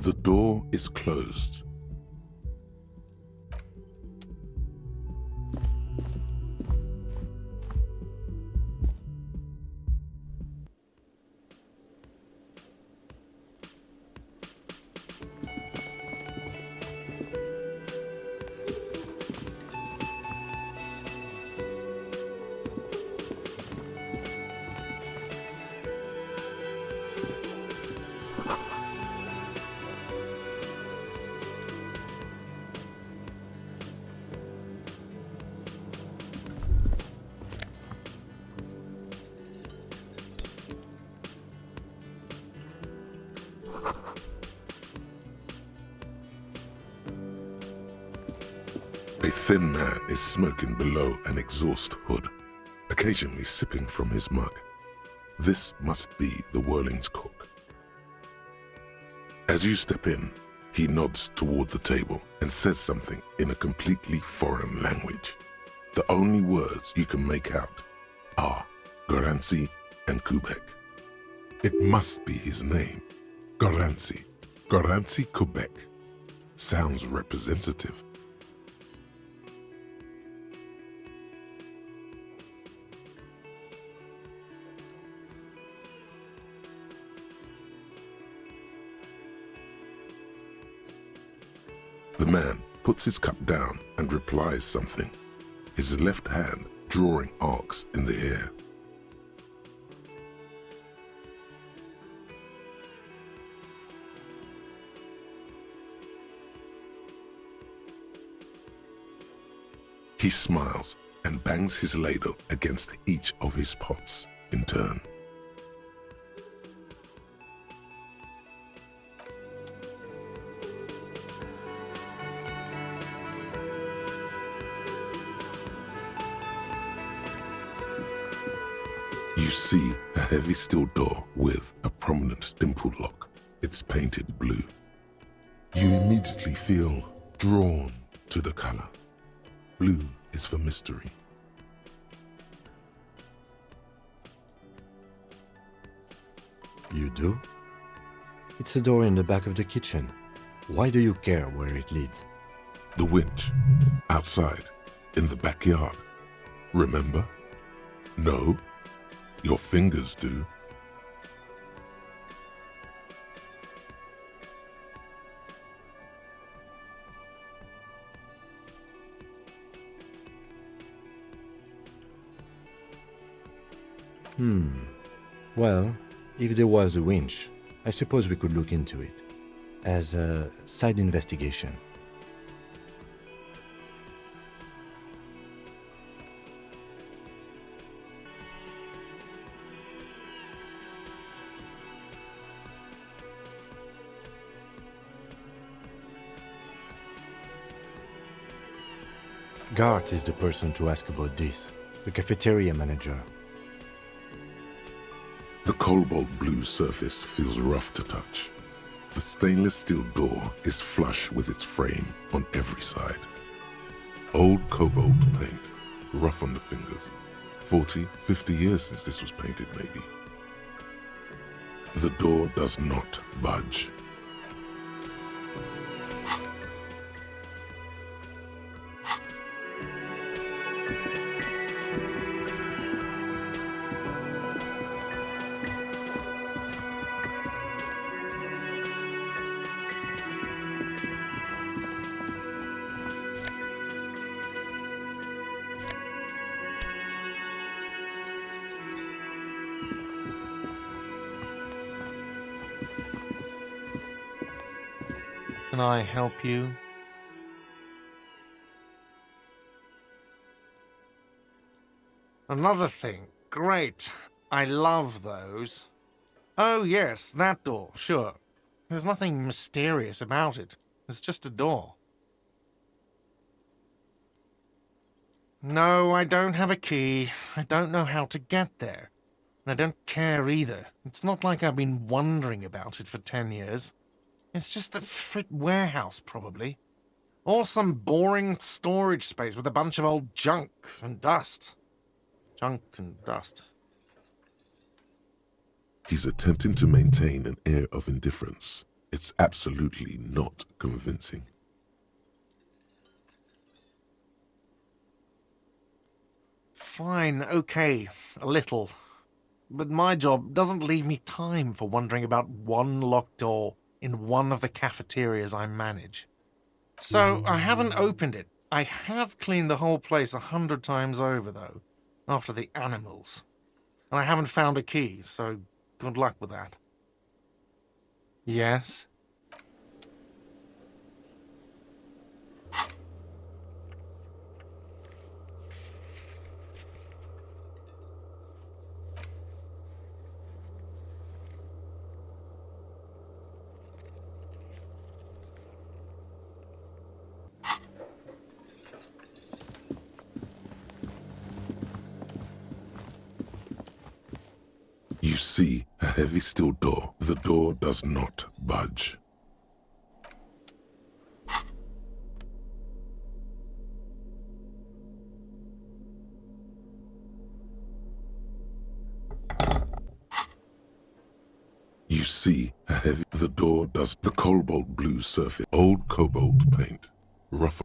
The door is closed. A thin man is smoking below an exhaust hood, occasionally sipping from his mug. This must be the Whirling's cook. As you step in, he nods toward the table and says something in a completely foreign language. The only words you can make out are Garancy and Quebec. It must be his name, Garancy. Garancy Quebec. Sounds representative. The man puts his cup down and replies something, his left hand drawing arcs in the air. He smiles and bangs his ladle against each of his pots in turn. You see a heavy steel door with a prominent dimple lock. It's painted blue. You immediately feel drawn to the color. Blue is for mystery. You do? It's a door in the back of the kitchen. Why do you care where it leads? The winch, outside, in the backyard. Remember? No? Your fingers do. Well, if there was a winch, I suppose we could look into it. As a side investigation. Gart is the person to ask about this, the cafeteria manager. The cobalt blue surface feels rough to touch. The stainless steel door is flush with its frame on every side. Old cobalt paint, rough on the fingers. 40, 50 years since this was painted, maybe. The door does not budge. Can I help you? Another thing. Great. I love those. Oh, yes, that door, sure. There's nothing mysterious about it. It's just a door. No, I don't have a key. I don't know how to get there. And I don't care either. It's not like I've been wondering about it for 10 years. It's just a frit warehouse, probably. Or some boring storage space with a bunch of old junk and dust. Junk and dust. He's attempting to maintain an air of indifference. It's absolutely not convincing. Fine, okay, a little. But my job doesn't leave me time for wondering about one locked door in one of the cafeterias I manage. So I haven't opened it. I have cleaned the whole place 100 times over, though, after the animals. And I haven't found a key, so good luck with that. Yes? You see a heavy steel door. The door does not budge. You see a heavy... The door does... The cobalt blue surface. Old cobalt paint. Rough...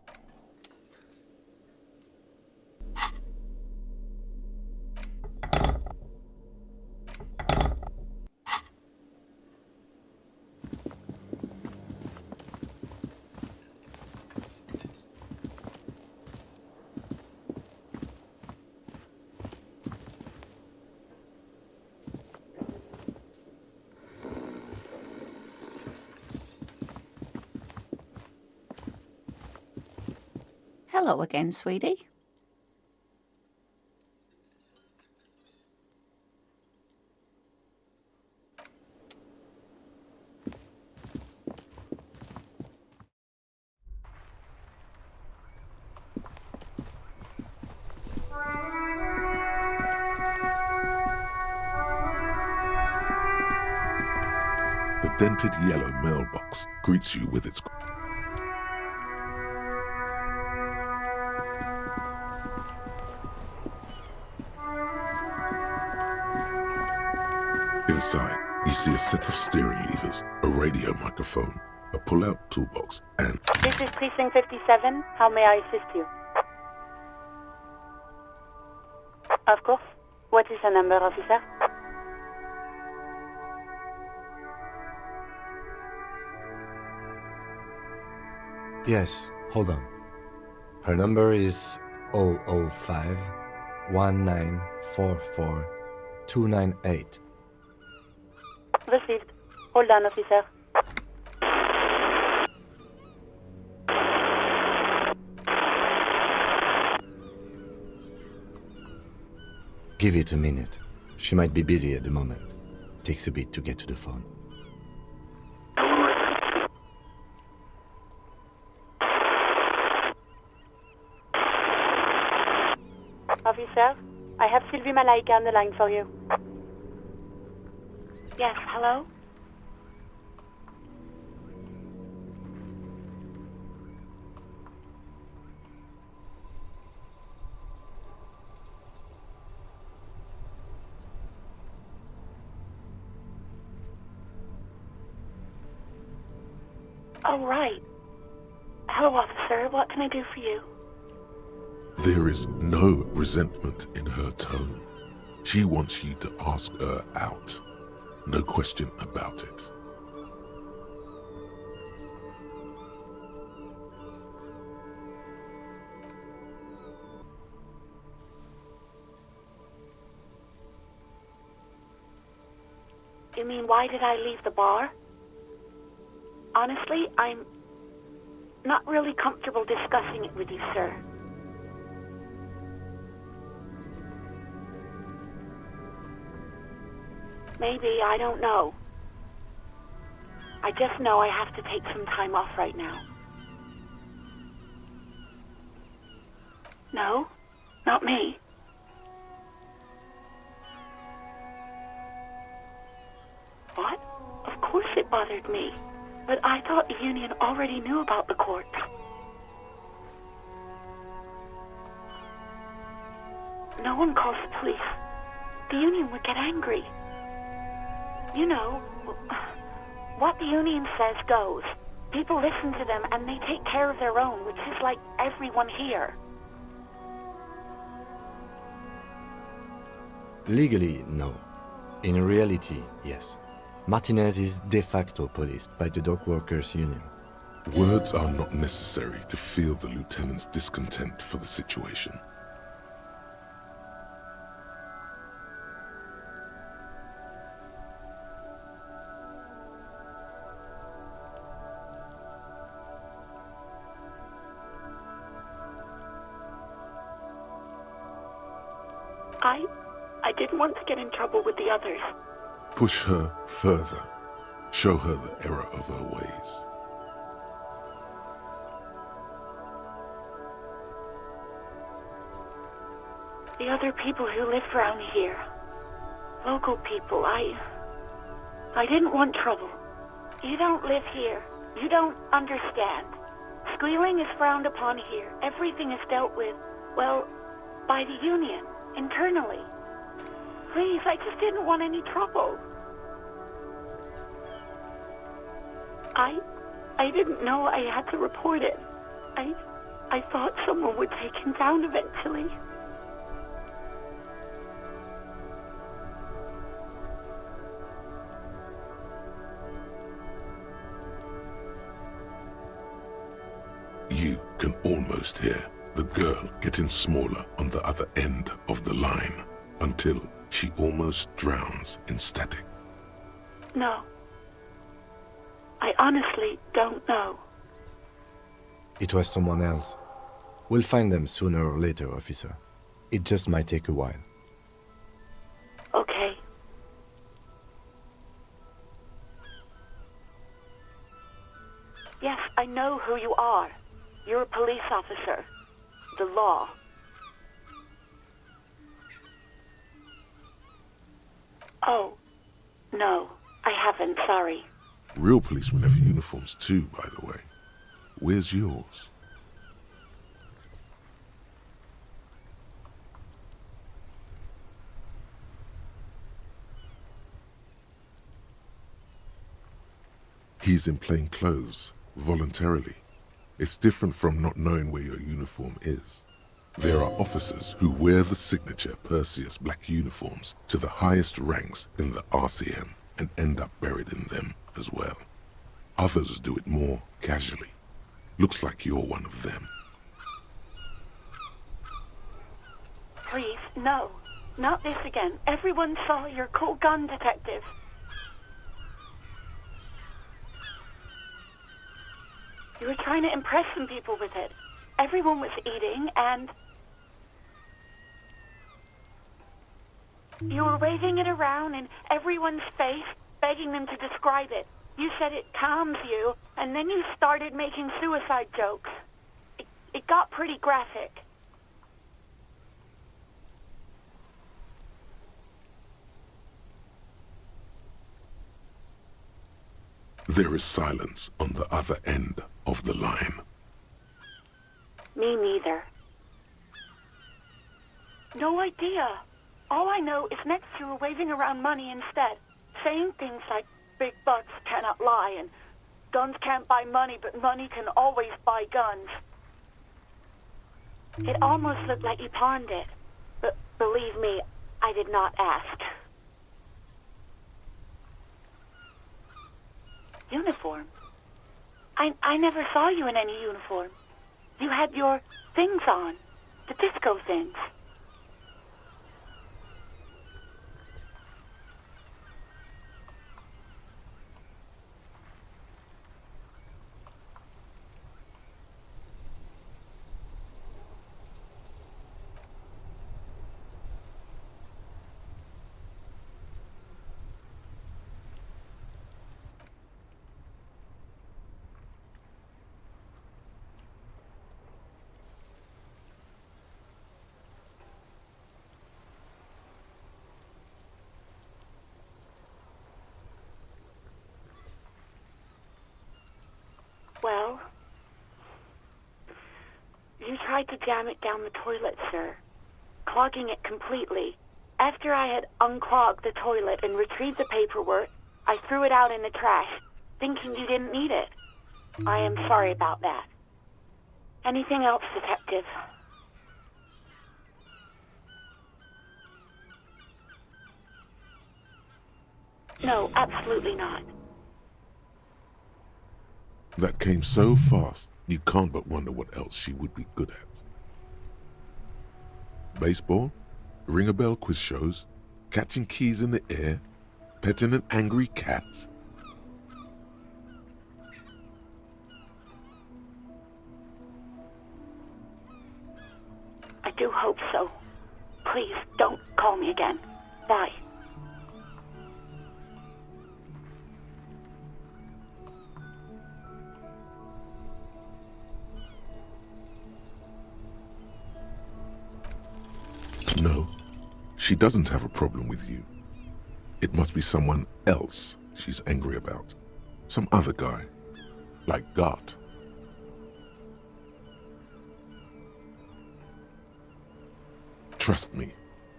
Hello again, sweetie. The dented yellow mailbox greets you with its... Inside, you see a set of steering levers, a radio microphone, a pull-out toolbox, and... This is Precinct 57. How may I assist you? Of course. What is the number, officer? Yes, hold on. Her number is 005 1944 298. Received. Hold on, officer. Give it a minute. She might be busy at the moment. Takes a bit to get to the phone. Officer, I have Sylvie Malaika on the line for you. Yes, hello? Oh, right. Hello, officer. What can I do for you? There is no resentment in her tone. She wants you to ask her out. No question about it. You mean, why did I leave the bar? Honestly, I'm not really comfortable discussing it with you, sir. Maybe, I don't know. I just know I have to take some time off right now. No, not me. What? Of course it bothered me. But I thought the union already knew about the court. No one calls the police. The union would get angry. You know, What the Union says goes. People listen to them and they take care of their own, which is like everyone here. Legally, no. In reality, yes. Martinez is de facto policed by the dock workers' union. Words are not necessary to feel the lieutenant's discontent for the situation. I didn't want to get in trouble with the others. Push her further. Show her the error of her ways. The other people who live around here. Local people, I didn't want trouble. You don't live here. You don't understand. Squealing is frowned upon here. Everything is dealt with, well, by the Union, internally. Please, I just didn't want any trouble. I didn't know I had to report it. I thought someone would take him down eventually. You can almost hear the girl getting smaller on the other end of the line until she almost drowns in static. No. I honestly don't know. It was someone else. We'll find them sooner or later, officer. It just might take a while. Okay. Yes, I know who you are. You're a police officer. The law. Oh, no, I haven't, sorry. Real policemen have uniforms too, by the way. Where's yours? He's in plain clothes, voluntarily. It's different from not knowing where your uniform is. There are officers who wear the signature Perseus black uniforms to the highest ranks in the RCM and end up buried in them as well. Others do it more casually. Looks like you're one of them. Please, no. Not this again. Everyone saw your cool gun detective. You were trying to impress some people with it. Everyone was eating and... you were waving it around in everyone's face, begging them to describe it. You said it calms you, and then you started making suicide jokes. It got pretty graphic. There is silence on the other end of the line. Me neither. No idea. All I know is next you were waving around money instead, saying things like big bucks cannot lie and guns can't buy money, but money can always buy guns. It almost looked like you pawned it, but believe me, I did not ask. Uniform? I never saw you in any uniform. You had your things on, the disco things. Well, you tried to jam it down the toilet, sir, clogging it completely. After I had unclogged the toilet and retrieved the paperwork, I threw it out in the trash. thinking you didn't need it. I am sorry about that. Anything else, Detective? No, absolutely not. That came so fast, you can't but wonder what else she would be good at. Baseball? Ring-a-bell quiz shows? Catching keys in the air? Petting an angry cat? I do hope so. Please, don't call me again. Bye. No, she doesn't have a problem with you. It must be someone else she's angry about. Some other guy. Like Gart. Trust me,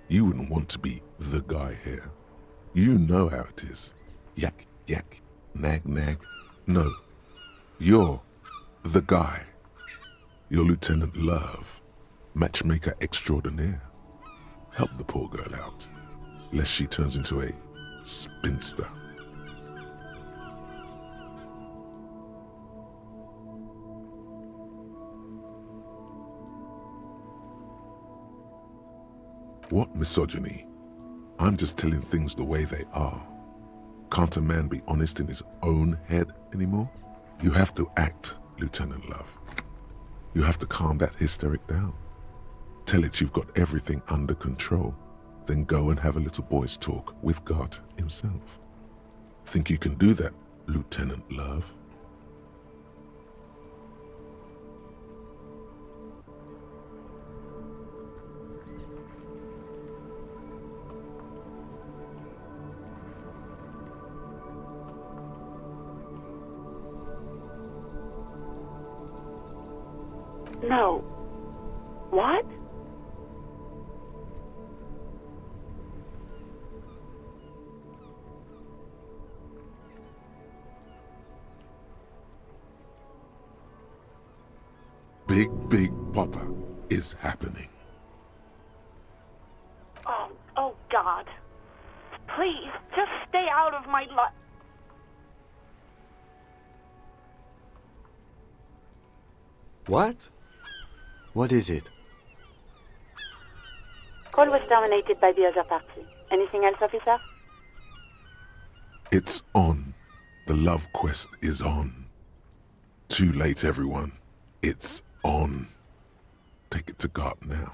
you wouldn't want to be the guy here. You know how it is. Yak, yak, nag, nag. No, you're the guy. You're Lieutenant Love, matchmaker extraordinaire. Help the poor girl out, lest she turns into a spinster. What misogyny? I'm just telling things the way they are. Can't a man be honest in his own head anymore? You have to act, Lieutenant Love. You have to calm that hysteric down. Tell it you've got everything under control. Then go and have a little boy's talk with God himself. Think you can do that, Lieutenant Love? No. What? Big Papa is happening. Oh God. Please, just stay out of my life. What? What is it? Call was terminated by the other party. Anything else, officer? It's on. The love quest is on. Too late, everyone. It's on. Take it to God now.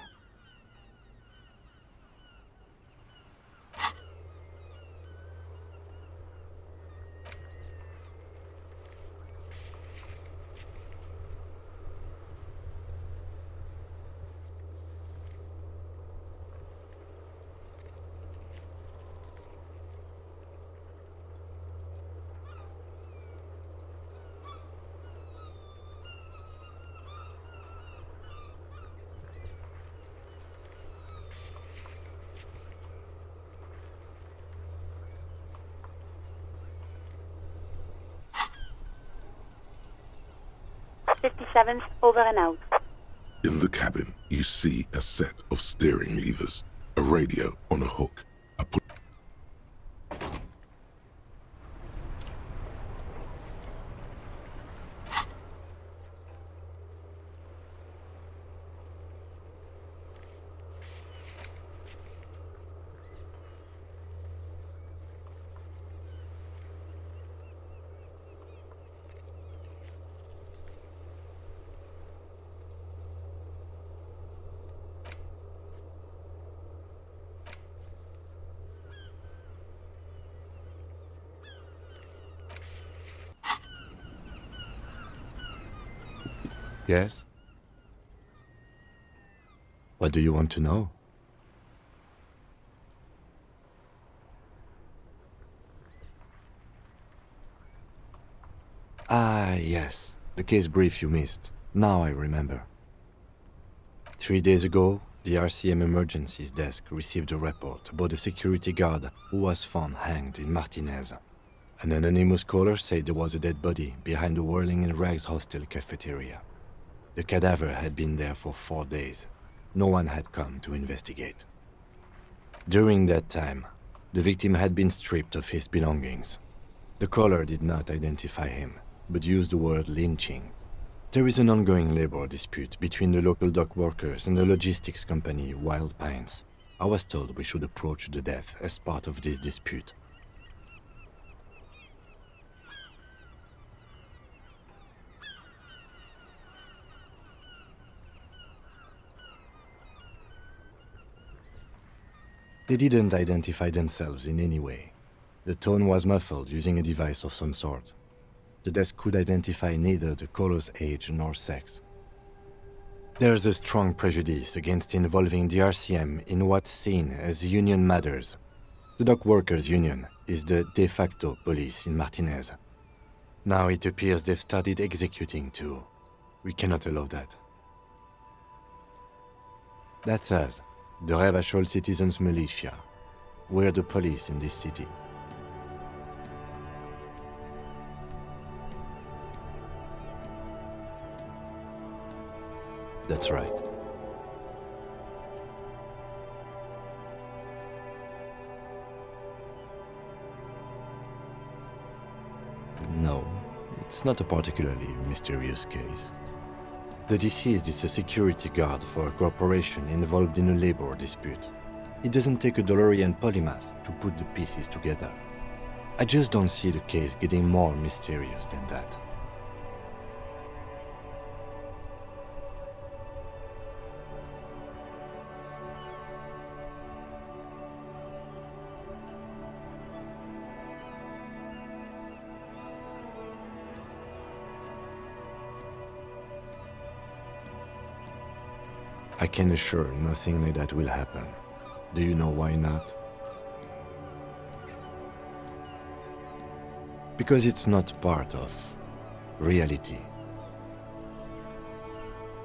'57's over and out. In the cabin, you see a set of steering levers, a radio on a hook, a put. Yes? What do you want to know? Ah, yes. The case brief you missed. Now I remember. 3 days ago, the RCM Emergencies Desk received a report about a security guard who was found hanged in Martinez. An anonymous caller said there was a dead body behind the Whirling in Rags hostel cafeteria. The cadaver had been there for 4 days. No one had come to investigate. During that time, the victim had been stripped of his belongings. The caller did not identify him, but used the word lynching. There is an ongoing labor dispute between the local dock workers and the logistics company Wild Pines. I was told we should approach the death as part of this dispute. They didn't identify themselves in any way. The tone was muffled using a device of some sort. The desk could identify neither the caller's age nor sex. There's a strong prejudice against involving the RCM in what's seen as union matters. The dock workers' union is the de facto police in Martinez. Now it appears they've started executing too. We cannot allow that. That's us, the Revachol Citizens Militia. We're the police in this city. That's right. No, it's not a particularly mysterious case. The deceased is a security guard for a corporation involved in a labor dispute. It doesn't take a DeLorean polymath to put the pieces together. I just don't see the case getting more mysterious than that. I can assure nothing like that will happen. Do you know why not? Because it's not part of reality.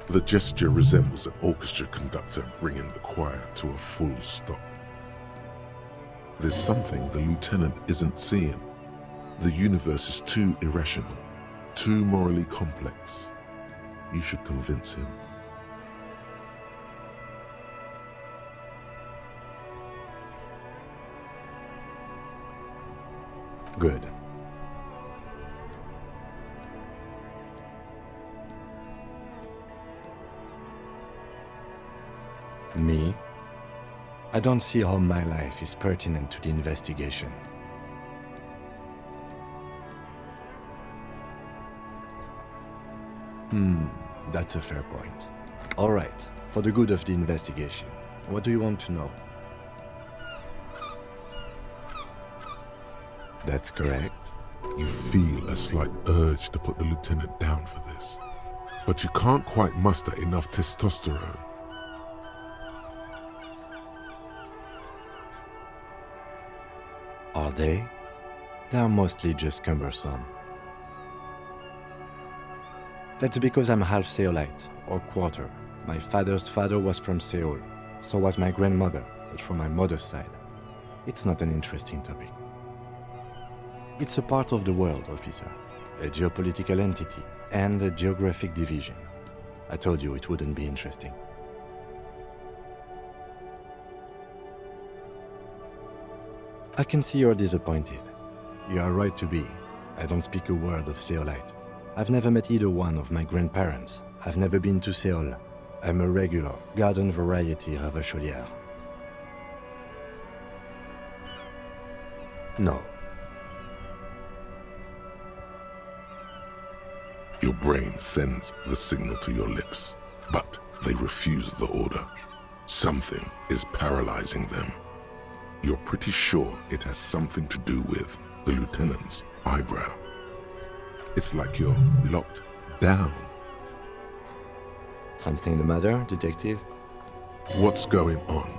The gesture resembles an orchestra conductor bringing the choir to a full stop. There's something the lieutenant isn't seeing. The universe is too irrational, too morally complex. You should convince him. Good. Me? I don't see how my life is pertinent to the investigation. That's a fair point. All right, for the good of the investigation, what do you want to know? That's correct. You feel a slight urge to put the lieutenant down for this, but you can't quite muster enough testosterone. Are they? They are mostly just cumbersome. That's because I'm half Seolite, or quarter. My father's father was from Seoul, so was my grandmother, but from my mother's side. It's not an interesting topic. It's a part of the world, officer. A geopolitical entity and a geographic division. I told you it wouldn't be interesting. I can see you're disappointed. You are right to be. I don't speak a word of Seolite. I've never met either one of my grandparents. I've never been to Seoul. I'm a regular, garden variety Ravacholière. No. Your brain sends the signal to your lips, but they refuse the order. Something is paralyzing them. You're pretty sure it has something to do with the lieutenant's eyebrow. It's like you're locked down. Something the matter, detective? What's going on?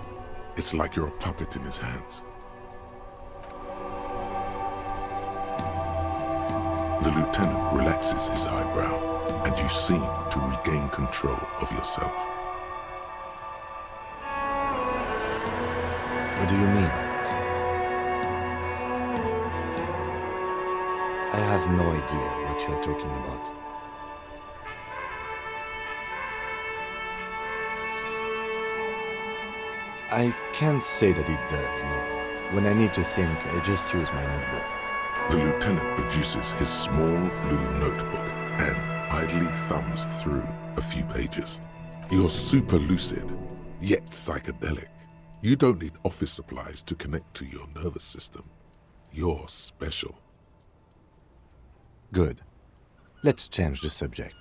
It's like you're a puppet in his hands. The lieutenant relaxes his eyebrow, and you seem to regain control of yourself. What do you mean? I have no idea what you're talking about. I can't say that it does, no. When I need to think, I just use my notebook. The lieutenant produces his small blue notebook and idly thumbs through a few pages. You're super lucid, yet psychedelic. You don't need office supplies to connect to your nervous system. You're special. Good. Let's change the subject.